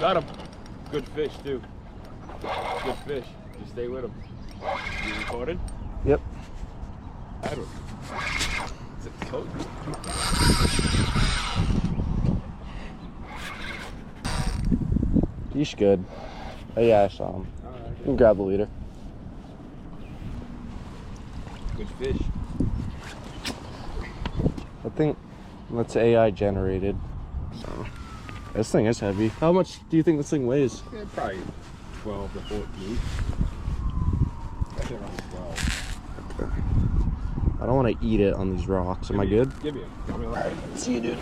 got him. Good fish, too. Good fish. Just stay with him. You recording? Yep. Had one. It's a coat. He's good. Oh, yeah, I saw him. You can grab the leader. Good fish. I think that's AI generated. So this thing is heavy. How much do you think this thing weighs? Yeah, probably 12 to 14. I think around 12. I don't want to eat it on these rocks. Am I good? Give me him. Alright, see you, dude.